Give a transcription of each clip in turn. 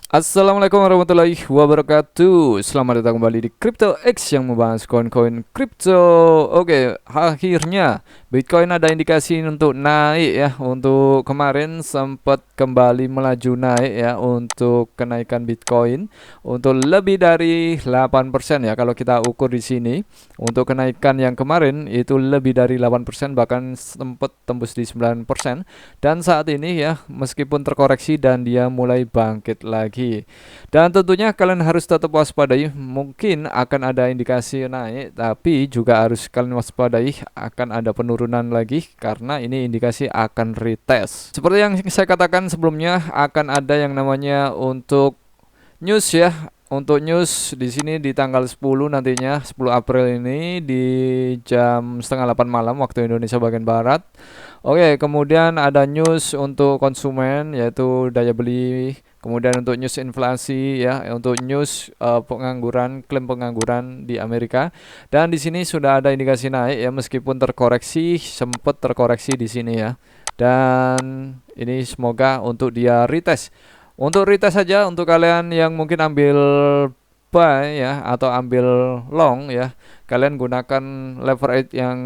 Assalamualaikum warahmatullahi wabarakatuh. Selamat datang kembali di Crypto X yang membahas koin-koin kripto. Oke, akhirnya Bitcoin ada indikasi untuk naik ya. Untuk kemarin sempat kembali melaju naik ya untuk kenaikan Bitcoin untuk lebih dari 8% ya kalau kita ukur di sini. Untuk kenaikan yang kemarin itu lebih dari 8%, bahkan sempat tembus di 9%. Dan saat ini ya, meskipun terkoreksi dan dia mulai bangkit lagi. Dan tentunya kalian harus tetap waspadai, mungkin akan ada indikasi naik, tapi juga harus kalian waspadai akan ada penurunan lagi karena ini indikasi akan retest. Seperti yang saya katakan sebelumnya, akan ada yang namanya untuk news ya. Untuk news di sini di tanggal 10 nantinya 10 April ini di jam setengah 8 malam waktu Indonesia bagian barat. Oke, kemudian ada news untuk konsumen yaitu daya beli, kemudian untuk news inflasi ya, untuk news pengangguran, klaim pengangguran di Amerika. Dan di sini sudah ada indikasi naik ya meskipun terkoreksi, sempat terkoreksi di sini ya. Dan ini semoga untuk dia retest. Untuk retest saja untuk kalian yang mungkin ambil buy ya atau ambil long ya, kalian gunakan leverage yang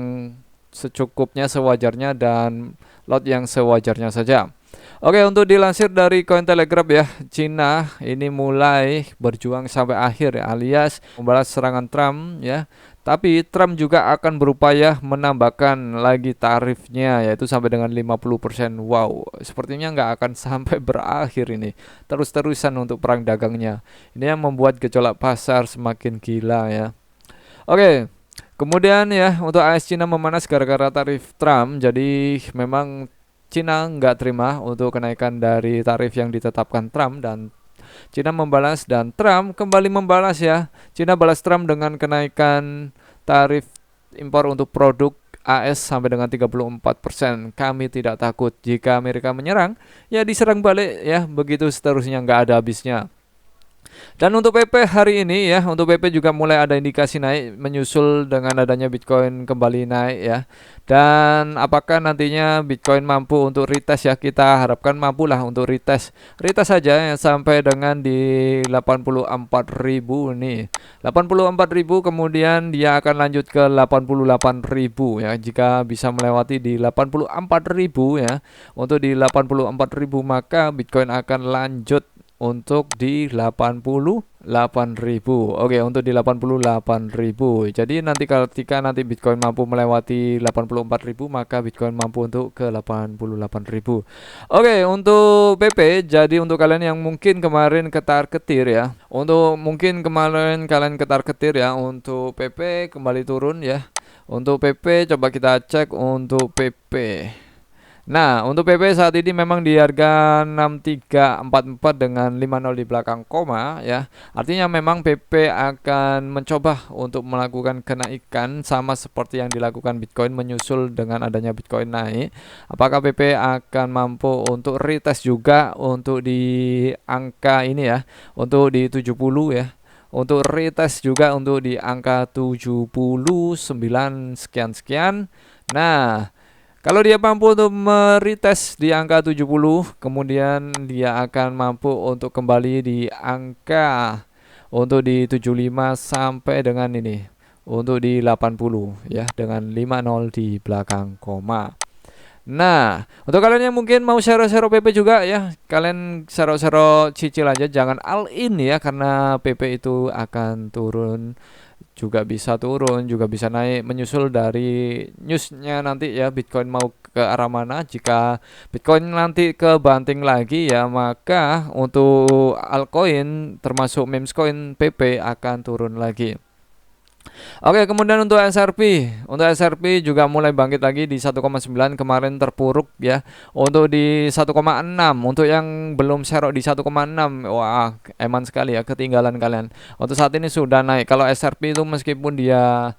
secukupnya, sewajarnya, dan lot yang sewajarnya saja. Oke, untuk dilansir dari Cointelegraph ya, Cina ini mulai berjuang sampai akhir ya, alias membalas serangan Trump ya. Tapi Trump juga akan berupaya menambahkan lagi tarifnya yaitu sampai dengan 50%. Wow, sepertinya nggak akan sampai berakhir ini. Terus-terusan untuk perang dagangnya. Ini yang membuat gejolak pasar semakin gila ya. Oke, kemudian ya untuk AS Cina memanas gara-gara tarif Trump. Jadi memang Cina nggak terima untuk kenaikan dari tarif yang ditetapkan Trump, dan Cina membalas dan Trump kembali membalas ya. Cina balas Trump dengan kenaikan tarif impor untuk produk AS sampai dengan 34%. Kami tidak takut jika Amerika menyerang, ya diserang balik ya. Begitu seterusnya, nggak ada habisnya. Dan untuk PP hari ini ya, untuk PP juga mulai ada indikasi naik menyusul dengan adanya Bitcoin kembali naik ya. Dan apakah nantinya Bitcoin mampu untuk retest ya, kita harapkan mampulah untuk retest. Retest saja ya, sampai dengan di 84.000 nih. 84.000 kemudian dia akan lanjut ke 88.000 ya. Jika bisa melewati di 84.000 ya. Untuk di 84.000 maka Bitcoin akan lanjut untuk di 88.000. Oke, untuk di 88.000. Jadi nanti ketika nanti Bitcoin mampu melewati 84.000 maka Bitcoin mampu untuk ke 88.000. Oke, untuk PP, jadi untuk kalian yang mungkin kemarin ketar-ketir ya. Untuk mungkin kemarin kalian ketar-ketir ya, untuk PP kembali turun ya. Untuk PP coba kita cek untuk PP. Nah, untuk PP saat ini memang di harga 6344 dengan 50 di belakang koma ya. Artinya memang PP akan mencoba untuk melakukan kenaikan sama seperti yang dilakukan Bitcoin menyusul dengan adanya Bitcoin naik. Apakah PP akan mampu untuk retest juga untuk di angka ini ya, untuk di 70 ya. Untuk retest juga untuk di angka 79 sekian-sekian. Nah, kalau dia mampu untuk meretest di angka 70, kemudian dia akan mampu untuk kembali di angka untuk di 75 sampai dengan ini untuk di 80 ya, dengan 50 di belakang koma. Nah, untuk kalian yang mungkin mau share-share PP juga ya, kalian share-share cicil aja, jangan all in ya, karena PP itu akan turun, juga bisa turun, juga bisa naik menyusul dari newsnya nanti ya, Bitcoin mau ke arah mana. Jika Bitcoin nanti ke banting lagi ya, maka untuk altcoin termasuk memes coin PP akan turun lagi. Oke, kemudian untuk SRP. Untuk SRP juga mulai bangkit lagi di 1,9, kemarin terpuruk ya. Untuk di 1,6. Untuk yang belum serok di 1,6, wah, eman sekali ya, ketinggalan kalian. Untuk saat ini sudah naik. Kalau SRP itu meskipun dia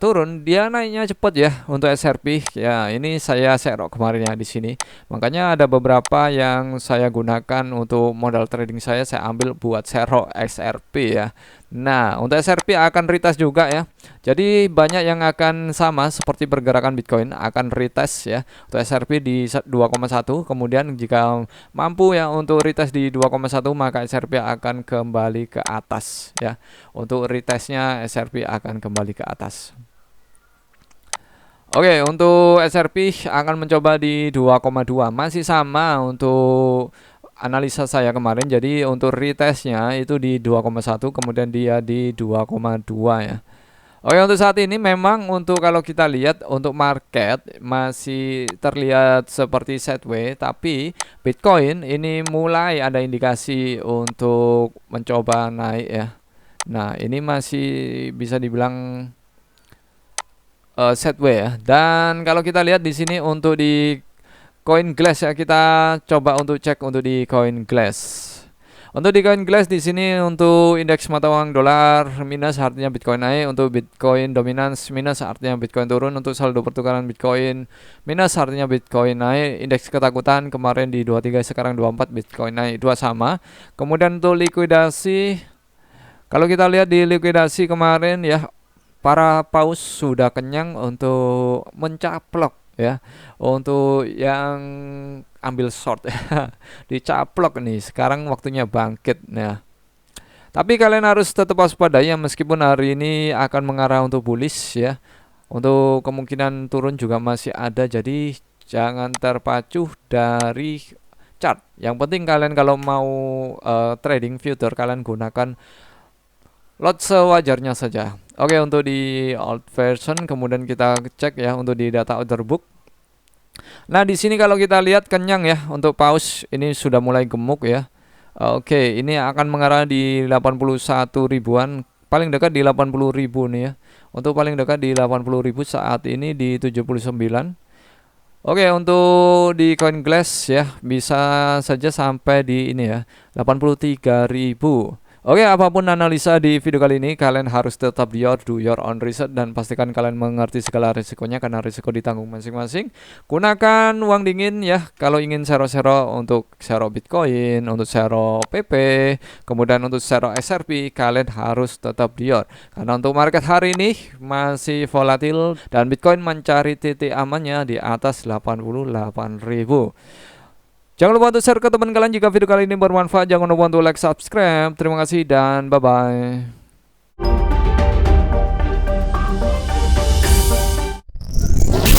turun, dia naiknya cepat ya untuk SRP. Ya, ini saya serok kemarin ya di sini. Makanya ada beberapa yang saya gunakan untuk modal trading saya ambil buat serok SRP ya. Nah, untuk SRP akan retest juga ya. Jadi banyak yang akan sama seperti pergerakan Bitcoin, akan retest ya untuk SRP di 2,1. Kemudian jika mampu ya untuk retest di 2,1, maka SRP akan kembali ke atas ya. Untuk retestnya SRP akan kembali ke atas. Oke, untuk SRP akan mencoba di 2,2, masih sama untuk analisa saya kemarin. Jadi untuk retestnya itu di 2,1, kemudian dia di 2,2 ya. Oke, untuk saat ini memang untuk kalau kita lihat untuk market masih terlihat seperti sideways, tapi Bitcoin ini mulai ada indikasi untuk mencoba naik ya. Nah, ini masih bisa dibilang sideways ya. Dan kalau kita lihat di sini untuk di Coin Glass ya, kita coba untuk cek untuk di Coin Glass. Untuk di Coin Glass di sini untuk indeks mata uang dolar minus artinya Bitcoin naik, untuk Bitcoin dominance minus artinya Bitcoin turun, untuk saldo pertukaran Bitcoin minus artinya Bitcoin naik, indeks ketakutan kemarin di 23 sekarang 24, Bitcoin naik, dua sama. Kemudian untuk likuidasi, kalau kita lihat di likuidasi kemarin ya, para paus sudah kenyang untuk mencaplok ya, untuk yang ambil short ya dicaplok nih, sekarang waktunya bangkit ya. Tapi kalian harus tetap waspada ya, meskipun hari ini akan mengarah untuk bullish ya, untuk kemungkinan turun juga masih ada, jadi jangan terpacu dari chart. Yang penting kalian kalau mau trading future, kalian gunakan lot sewajarnya saja. Oke, untuk di old version kemudian kita cek ya untuk di data order book. Nah, di sini kalau kita lihat kenyang ya, untuk paus ini sudah mulai gemuk ya. Oke, ini akan mengarah di 81 ribuan, paling dekat di 80 ribu nih ya. Untuk paling dekat di 80 ribu, saat ini di 79. Oke, untuk di Coin Glass ya, bisa saja sampai di ini ya, 83 ribu. Oke, apapun analisa di video kali ini, kalian harus tetap do your own research dan pastikan kalian mengerti segala risikonya, karena risiko ditanggung masing-masing. Gunakan uang dingin ya kalau ingin sero-sero, untuk sero Bitcoin, untuk sero PP, kemudian untuk sero SRP, kalian harus tetap dior. Karena untuk market hari ini masih volatil dan Bitcoin mencari titik amannya di atas 88.000. Jangan lupa untuk share ke teman kalian jika video kali ini bermanfaat. Jangan lupa untuk like, subscribe. Terima kasih dan bye-bye.